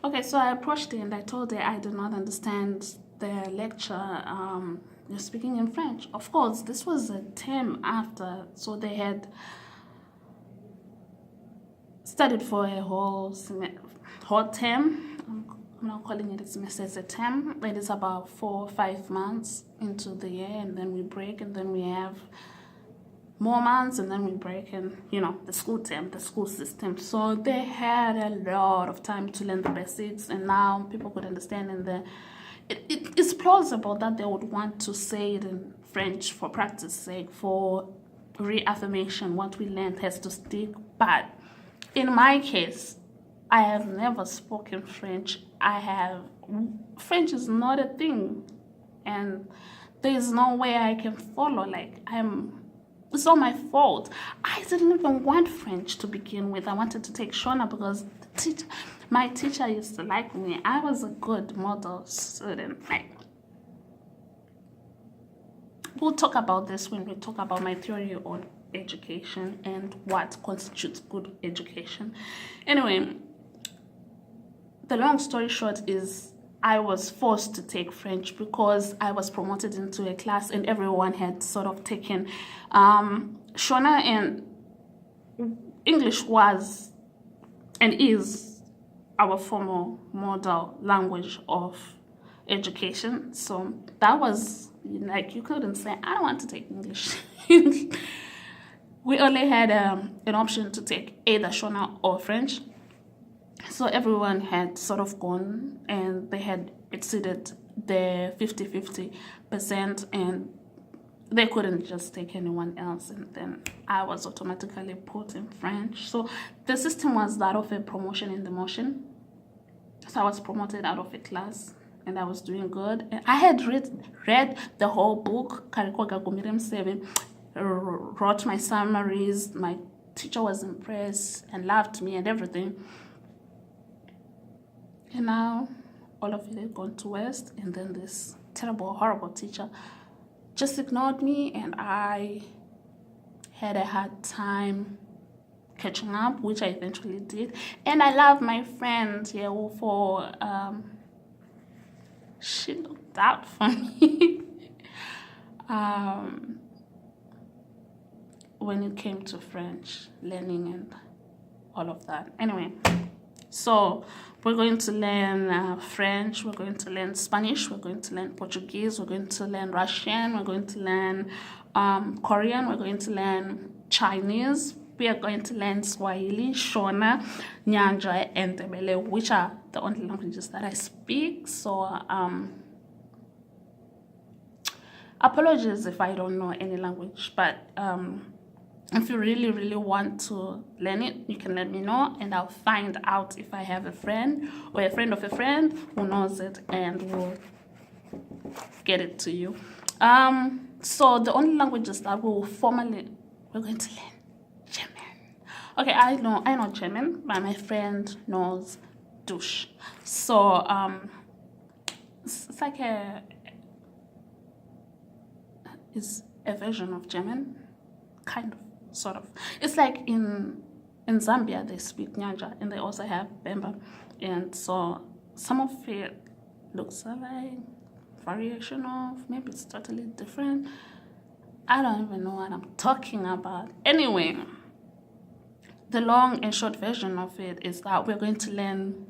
Okay, so I approached her and I told her I did not understand the lecture. You're speaking in French. Of course, this was a term after, so they had studied for a whole term. I'm not calling it a semester, it's a term. It is about 4 or 5 months into the year, and then we break, and then we have more months, and then we break, and the school term, the school system. So they had a lot of time to learn the basics, and now people could understand. And it's plausible that they would want to say it in French for practice sake, for reaffirmation. What we learned has to stick. But in my case, I have never spoken French. French is not a thing, and there's no way I can follow. It's not my fault. I didn't even want French to begin with. I wanted to take Shona because my teacher used to like me. I was a good model student. We'll talk about this when we talk about my theory on education and what constitutes good education. Anyway, the long story short is I was forced to take French because I was promoted into a class and everyone had sort of taken Shona, and English was and is our formal model language of education. So that was you couldn't say, I don't want to take English. We only had an option to take either Shona or French. So everyone had sort of gone, and they had exceeded the 50-50%, and they couldn't just take anyone else, and then I was automatically put in French. So the system was that of a promotion in the motion. So I was promoted out of a class, and I was doing good. And I had read the whole book, Karikoga Gumirim 7, wrote my summaries. My teacher was impressed and loved me and everything. And now all of it had gone to waste, and then this terrible, horrible teacher just ignored me, and I had a hard time catching up, which I eventually did. And I love my friend here for she looked out for me when it came to French learning and all of that. Anyway, so we're going to learn French, we're going to learn Spanish, we're going to learn Portuguese, we're going to learn Russian, we're going to learn Korean, we're going to learn Chinese, we are going to learn Swahili, Shona, Nyanja, and Ndebele, which are the only languages that I speak. So apologies if I don't know any language, but if you really, really want to learn it, you can let me know, and I'll find out if I have a friend or a friend of a friend who knows it, and we'll get it to you. So the only languages that we're going to learn German. Okay, I know German, but my friend knows Deutsch. So it's like it's a version of German, kind of. Sort of. It's like in Zambia they speak Nyanja, and they also have Bemba, and so some of it looks like variation of, maybe it's totally different. I don't even know what I'm talking about. Anyway, the long and short version of it is that we're going to learn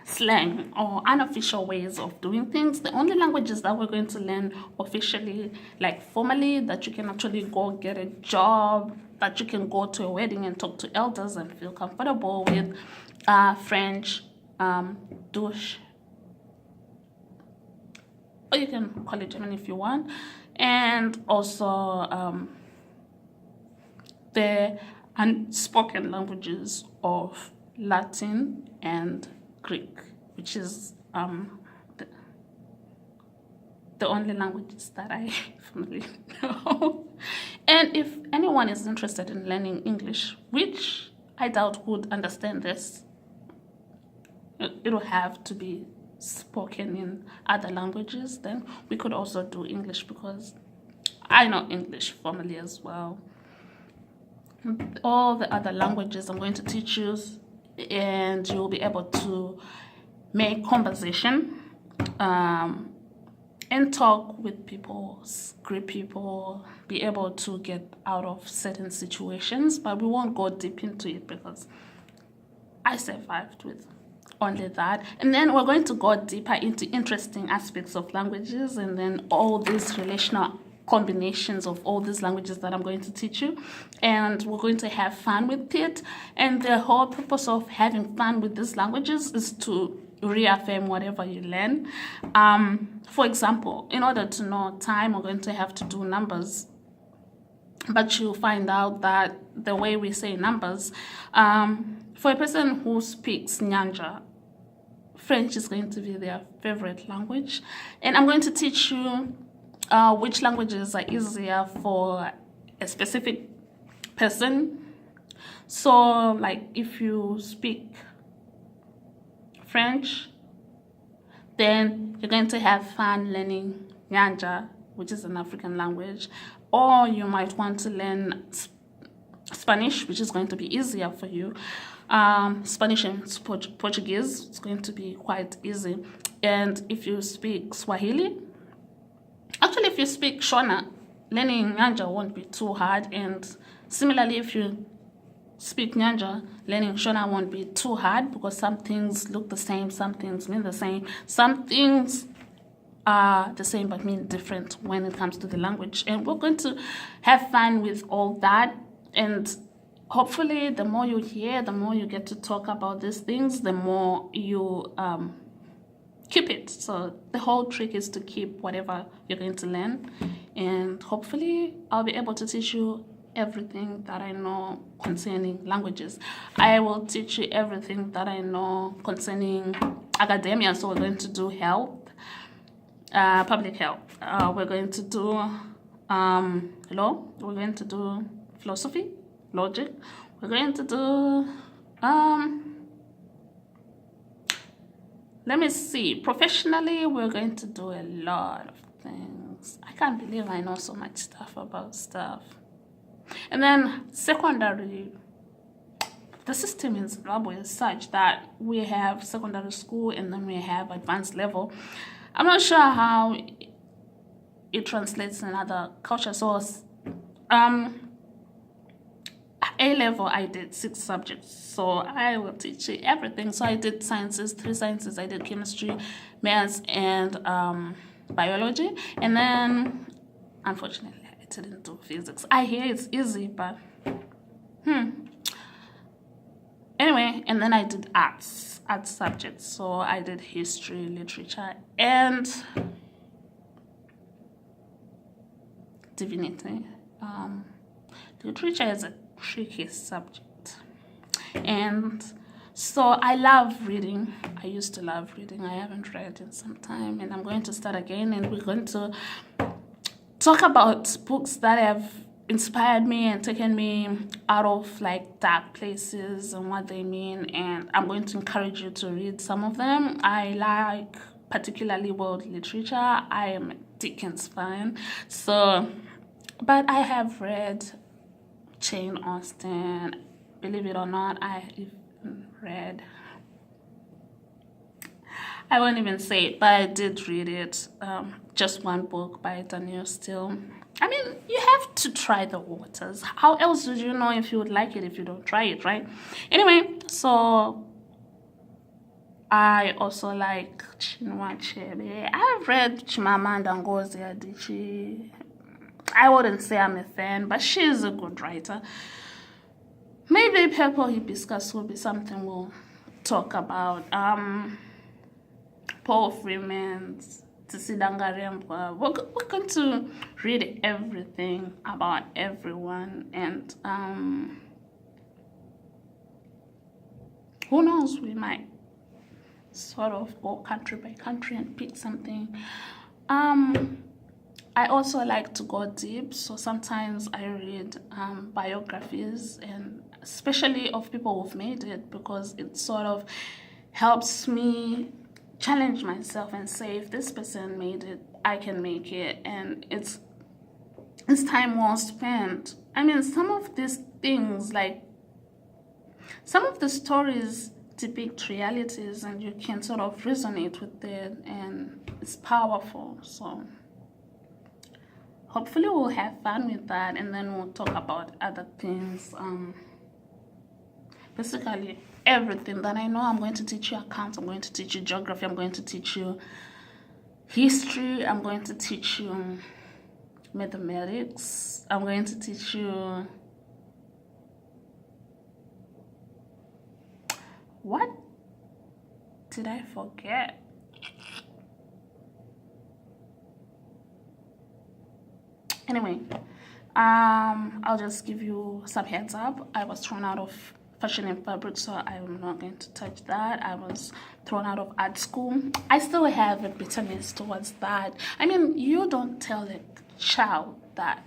slang or unofficial ways of doing things. The only languages that we're going to learn officially, like formally, that you can actually go get a job, that you can go to a wedding and talk to elders and feel comfortable with, French, Deutsch, or you can call it German if you want, and also the unspoken languages of Latin and Greek, which is the only languages that I family know. And if anyone is interested in learning English, which I doubt would understand this, it'll have to be spoken in other languages, then we could also do English, because I know English formally as well. All the other languages I'm going to teach you and you'll be able to make conversation, and talk with people, greet people, be able to get out of certain situations. But we won't go deep into it because I survived with only that. And then we're going to go deeper into interesting aspects of languages, and then all these relational combinations of all these languages that I'm going to teach you. And we're going to have fun with it. And the whole purpose of having fun with these languages is to reaffirm whatever you learn. For example, in order to know time, we're going to have to do numbers. But you'll find out that the way we say numbers, for a person who speaks Nyanja, French is going to be their favorite language. And I'm going to teach you which languages are easier for a specific person. So, like, if you speak French, then you're going to have fun learning Nyanja, which is an African language. Or you might want to learn Spanish, which is going to be easier for you. Spanish and Portuguese, it's going to be quite easy. And if you speak Swahili, actually if you speak Shona, learning Nyanja won't be too hard. And similarly, if you speak Nyanja, learning Shona won't be too hard, because some things look the same, some things mean the same, some things are the same but mean different when it comes to the language. And we're going to have fun with all that. And hopefully the more you hear, the more you get to talk about these things, the more you keep it. So the whole trick is to keep whatever you're going to learn. And hopefully I'll be able to teach you everything that I know concerning languages. I will teach you everything that I know concerning academia. So we're going to do health, public health. We're going to do law. We're going to do philosophy, logic. We're going to do let me see, professionally we're going to do a lot of things. I can't believe I know so much stuff about stuff. And then secondary, the system in Zimbabwe is such that we have secondary school and then we have advanced level. I'm not sure how it translates in other cultures. So A level, I did 6 subjects, so I will teach you everything. So I did sciences, 3 sciences. I did chemistry, maths, and biology. And then, unfortunately, I didn't do physics. I hear it's easy, but anyway. And then I did arts subjects. So I did history, literature, and divinity. Literature is a tricky subject, and so I love reading. I used to love reading. I haven't read in some time, and I'm going to start again. And we're going to talk about books that have inspired me and taken me out of like dark places and what they mean. And I'm going to encourage you to read some of them. I like particularly world literature. I am a Dickens fan, so but I have read Jane Austen. Believe it or not, I even read, I won't even say it, but I did read it. Just one book by Daniel Steele. I mean, you have to try the waters. How else would you know if you would like it if you don't try it, right? Anyway, so I also like Chinua Achebe. I've read Chimamanda Ngozi Adichie. I wouldn't say I'm a fan, but she is a good writer. Maybe Purple Hibiscus will be something we'll talk about. Paul Freeman's Tsidangarembwa. We're going to read everything about everyone, and who knows, we might sort of go country by country and pick something. I also like to go deep, so sometimes I read biographies, and especially of people who've made it, because it sort of helps me challenge myself and say, if this person made it, I can make it. And it's time well spent. I mean, some of these things, like some of the stories depict realities and you can sort of resonate with it, and it's powerful. So hopefully we'll have fun with that, and then we'll talk about other things. Basically everything that I know. I'm going to teach you accounts, I'm going to teach you geography, I'm going to teach you history, I'm going to teach you mathematics, I'm going to teach you, what did I forget? Anyway, I'll just give you some heads up. I was thrown out of fashion and fabric, so I'm not going to touch that. I was thrown out of art school. I still have a bitterness towards that. I mean, you don't tell a child that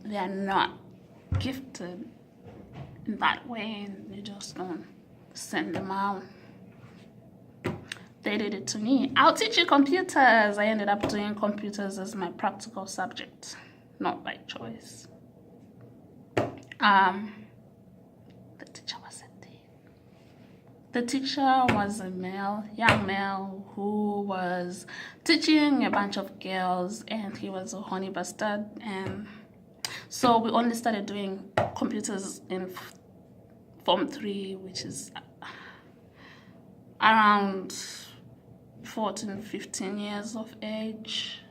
they're not gifted in that way, and you just don't send them out. They did it to me. I'll teach you computers. I ended up doing computers as my practical subject, not by choice. The teacher was a dick. The teacher was a young male who was teaching a bunch of girls, and he was a honey bastard. And so we only started doing computers in Form 3, which is around 14, 15 years of age.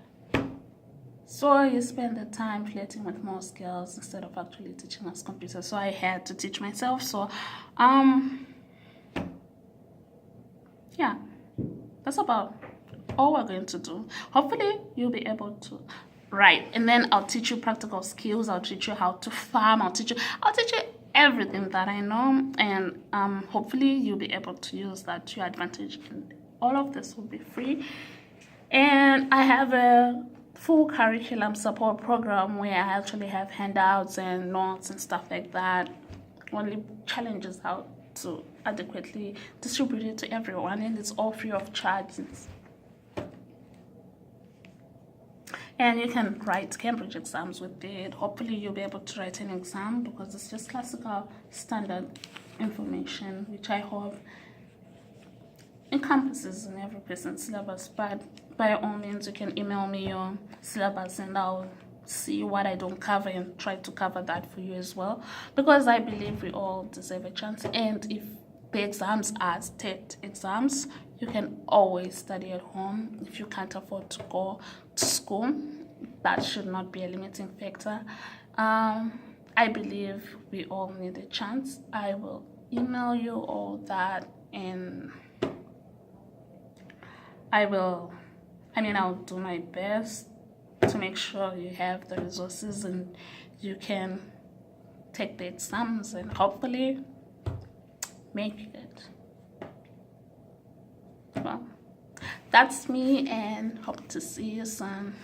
So you spend the time flirting with most girls instead of actually teaching us computers. So I had to teach myself. So yeah, that's about all we're going to do. Hopefully you'll be able to write, and then I'll teach you practical skills. I'll teach you how to farm. I'll teach you everything that I know, and hopefully you'll be able to use that to your advantage. And all of this will be free. And I have a full curriculum support program where I actually have handouts and notes and stuff like that. Only challenges how to adequately distribute it to everyone, and it's all free of charge. And you can write Cambridge exams with it. Hopefully you'll be able to write an exam, because it's just classical standard information, which I hope encompasses in every person's syllabus. But by all means, you can email me your syllabus and I'll see what I don't cover and try to cover that for you as well, because I believe we all deserve a chance. And if the exams are state exams, you can always study at home. If you can't afford to go to school, that should not be a limiting factor. I believe we all need a chance. I will email you all that, and I'll do my best to make sure you have the resources and you can take the exams and hopefully make it. Well, that's me, and hope to see you soon.